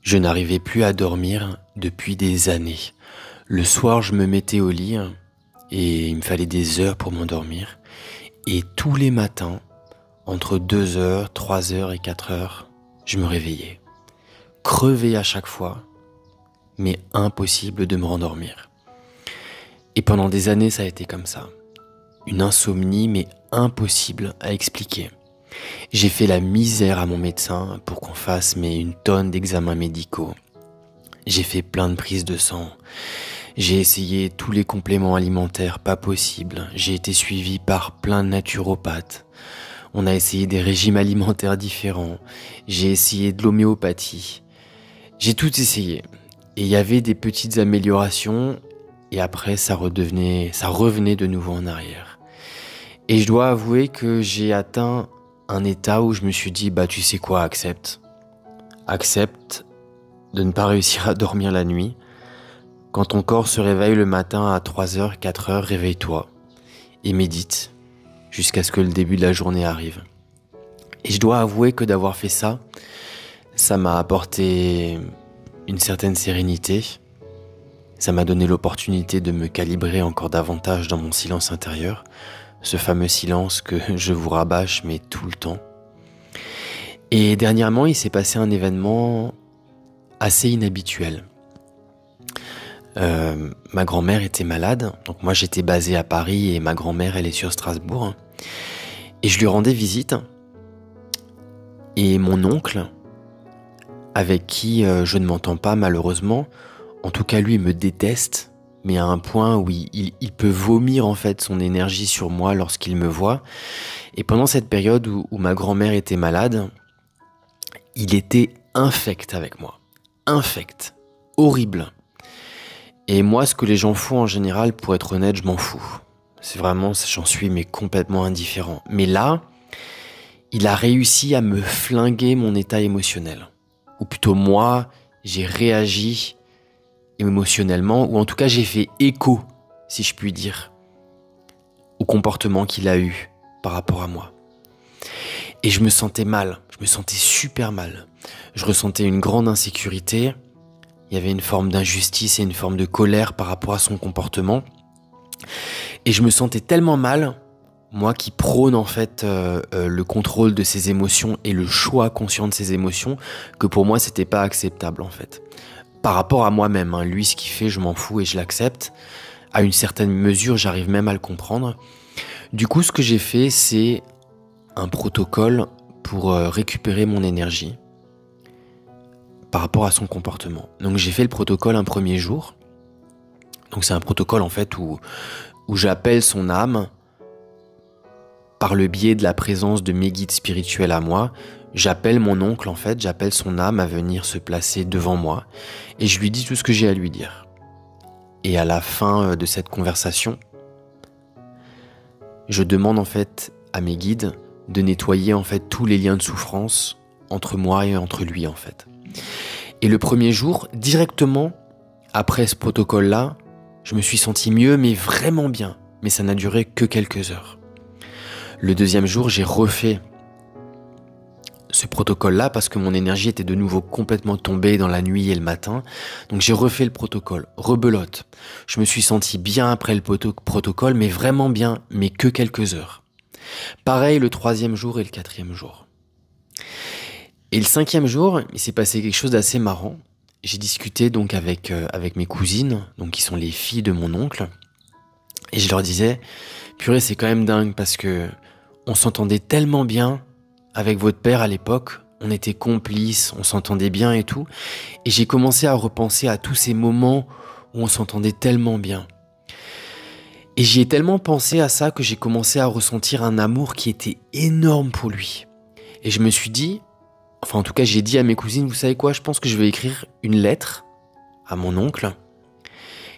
Je n'arrivais plus à dormir depuis des années. Le soir, je me mettais au lit et il me fallait des heures pour m'endormir. Et tous les matins, entre 2 heures, 3 heures et 4 heures, je me réveillais. Crevé à chaque fois, mais impossible de me rendormir. Et pendant des années, ça a été comme ça. Une insomnie, mais impossible à expliquer. J'ai fait la misère à mon médecin pour qu'on fasse une tonne d'examens médicaux. J'ai fait plein de prises de sang. J'ai essayé tous les compléments alimentaires pas possibles. J'ai été suivi par plein de naturopathes. On a essayé des régimes alimentaires différents. J'ai essayé de l'homéopathie. J'ai tout essayé. Et il y avait des petites améliorations. Et après, ça revenait de nouveau en arrière. Et je dois avouer que j'ai atteint un état où je me suis dit, tu sais quoi, accepte. Accepte de ne pas réussir à dormir la nuit. Quand ton corps se réveille le matin à 3 heures, 4 heures, réveille-toi et médite jusqu'à ce que le début de la journée arrive. Et je dois avouer que d'avoir fait ça, ça m'a apporté une certaine sérénité. Ça m'a donné l'opportunité de me calibrer encore davantage dans mon silence intérieur, ce fameux silence que je vous rabâche mais tout le temps. Et dernièrement, il s'est passé un événement assez inhabituel. Ma grand-mère était malade, donc moi j'étais basé à Paris et ma grand-mère elle est sur Strasbourg. Et je lui rendais visite. Et mon oncle, avec qui je ne m'entends pas malheureusement, en tout cas lui il me déteste, mais à un point où il peut vomir en fait son énergie sur moi lorsqu'il me voit. Et pendant cette période où ma grand-mère était malade, il était infect avec moi. Infect. Horrible. Et moi, ce que les gens font en général, pour être honnête, je m'en fous. C'est vraiment, j'en suis mais complètement indifférent. Mais là, il a réussi à me flinguer mon état émotionnel. Ou plutôt moi, j'ai réagi émotionnellement, ou en tout cas j'ai fait écho, si je puis dire, au comportement qu'il a eu par rapport à moi. Et je me sentais mal, je me sentais super mal. Je ressentais une grande insécurité. Il y avait une forme d'injustice et une forme de colère par rapport à son comportement. Et je me sentais tellement mal, moi qui prône en fait le contrôle de ses émotions et le choix conscient de ses émotions, que pour moi c'était pas acceptable en fait. Par rapport à moi-même, lui ce qu'il fait je m'en fous et je l'accepte. À une certaine mesure j'arrive même à le comprendre. Du coup ce que j'ai fait c'est un protocole pour récupérer mon énergie par rapport à son comportement. Donc j'ai fait le protocole un premier jour. Donc c'est un protocole en fait où j'appelle son âme par le biais de la présence de mes guides spirituels à moi. J'appelle mon oncle en fait, j'appelle son âme à venir se placer devant moi et je lui dis tout ce que j'ai à lui dire. Et à la fin de cette conversation, je demande en fait à mes guides de nettoyer en fait tous les liens de souffrance entre moi et entre lui en fait. Et le premier jour, directement après ce protocole-là, je me suis senti mieux, mais vraiment bien. Mais ça n'a duré que quelques heures. Le deuxième jour, j'ai refait ce protocole-là parce que mon énergie était de nouveau complètement tombée dans la nuit et le matin. Donc j'ai refait le protocole, rebelote. Je me suis senti bien après le protocole, mais vraiment bien, mais que quelques heures. Pareil le troisième jour et le quatrième jour. Et le cinquième jour, il s'est passé quelque chose d'assez marrant. J'ai discuté donc avec mes cousines, donc qui sont les filles de mon oncle, et je leur disais, purée, c'est quand même dingue parce que on s'entendait tellement bien avec votre père à l'époque, on était complices, on s'entendait bien et tout, et j'ai commencé à repenser à tous ces moments où on s'entendait tellement bien. Et j'y ai tellement pensé à ça que j'ai commencé à ressentir un amour qui était énorme pour lui. Et je me suis dit, enfin en tout cas j'ai dit à mes cousines, vous savez quoi, je pense que je vais écrire une lettre à mon oncle.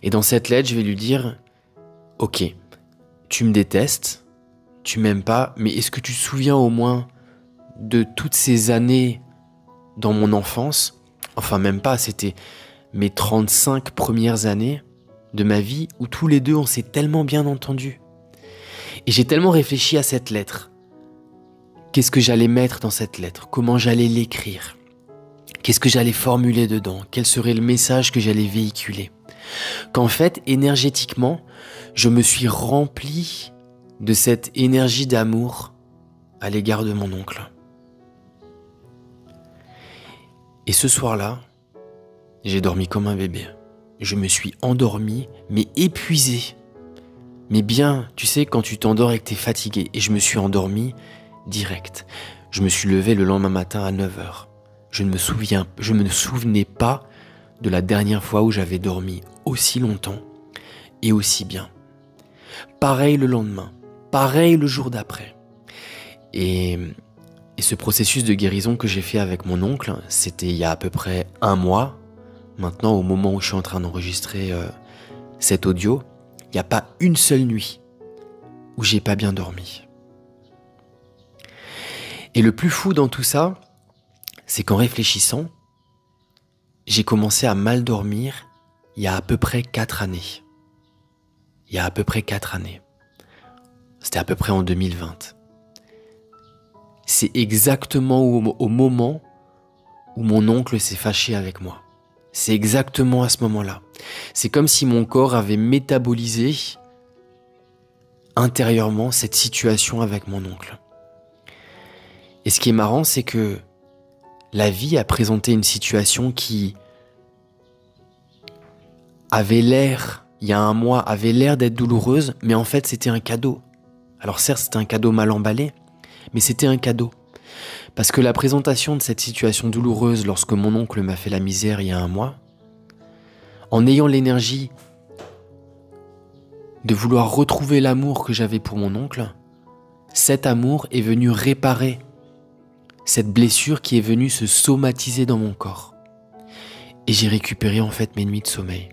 Et dans cette lettre je vais lui dire, ok, tu me détestes, tu m'aimes pas, mais est-ce que tu te souviens au moins de toutes ces années dans mon enfance, enfin même pas, c'était mes 35 premières années de ma vie où tous les deux on s'est tellement bien entendus. Et j'ai tellement réfléchi à cette lettre. Qu'est-ce que j'allais mettre dans cette lettre? Comment j'allais l'écrire? Qu'est-ce que j'allais formuler dedans? Quel serait le message que j'allais véhiculer? Qu'en fait, énergétiquement, je me suis rempli de cette énergie d'amour à l'égard de mon oncle. Et ce soir-là, j'ai dormi comme un bébé. Je me suis endormi, mais épuisé. Mais bien, tu sais, quand tu t'endors et que t'es fatigué. Et je me suis endormi direct. Je me suis levé le lendemain matin à 9 h. Je ne me souvenais pas de la dernière fois où j'avais dormi aussi longtemps et aussi bien. Pareil le lendemain, pareil le jour d'après. Et ce processus de guérison que j'ai fait avec mon oncle, c'était il y a à peu près un mois. Maintenant, au moment où je suis en train d'enregistrer cet audio, il n'y a pas une seule nuit où j'ai pas bien dormi. Et le plus fou dans tout ça, c'est qu'en réfléchissant, j'ai commencé à mal dormir il y a à peu près 4 années. Il y a à peu près 4 années. C'était à peu près en 2020. C'est exactement au moment où mon oncle s'est fâché avec moi. C'est exactement à ce moment-là. C'est comme si mon corps avait métabolisé intérieurement cette situation avec mon oncle. Et ce qui est marrant, c'est que la vie a présenté une situation qui avait l'air, il y a un mois, avait l'air d'être douloureuse, mais en fait c'était un cadeau. Alors certes, c'était un cadeau mal emballé, mais c'était un cadeau. Parce que la présentation de cette situation douloureuse lorsque mon oncle m'a fait la misère il y a un mois, en ayant l'énergie de vouloir retrouver l'amour que j'avais pour mon oncle, cet amour est venu réparer cette blessure qui est venue se somatiser dans mon corps. Et j'ai récupéré en fait mes nuits de sommeil.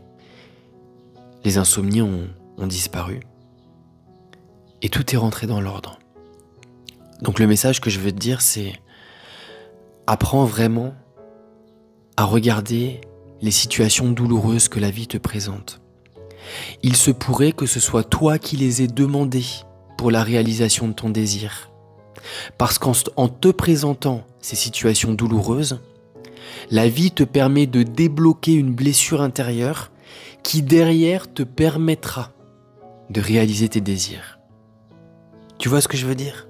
Les insomnies ont disparu. Et tout est rentré dans l'ordre. Donc le message que je veux te dire, c'est apprends vraiment à regarder les situations douloureuses que la vie te présente. Il se pourrait que ce soit toi qui les aies demandées pour la réalisation de ton désir. Parce qu'en te présentant ces situations douloureuses, la vie te permet de débloquer une blessure intérieure qui derrière te permettra de réaliser tes désirs. Tu vois ce que je veux dire?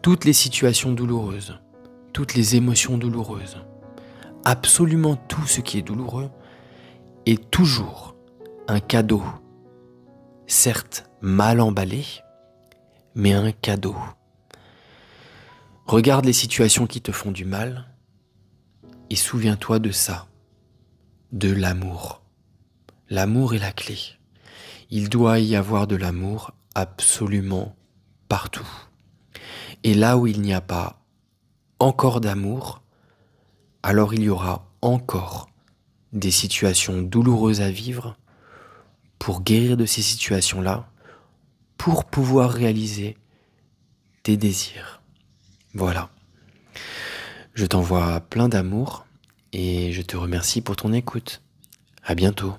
Toutes les situations douloureuses, toutes les émotions douloureuses, absolument tout ce qui est douloureux est toujours un cadeau. Certes mal emballé, mais un cadeau. Regarde les situations qui te font du mal et souviens-toi de ça, de l'amour. L'amour est la clé. Il doit y avoir de l'amour absolument partout. Et là où il n'y a pas encore d'amour, alors il y aura encore des situations douloureuses à vivre pour guérir de ces situations-là, pour pouvoir réaliser tes désirs. Voilà. Je t'envoie plein d'amour et je te remercie pour ton écoute. À bientôt.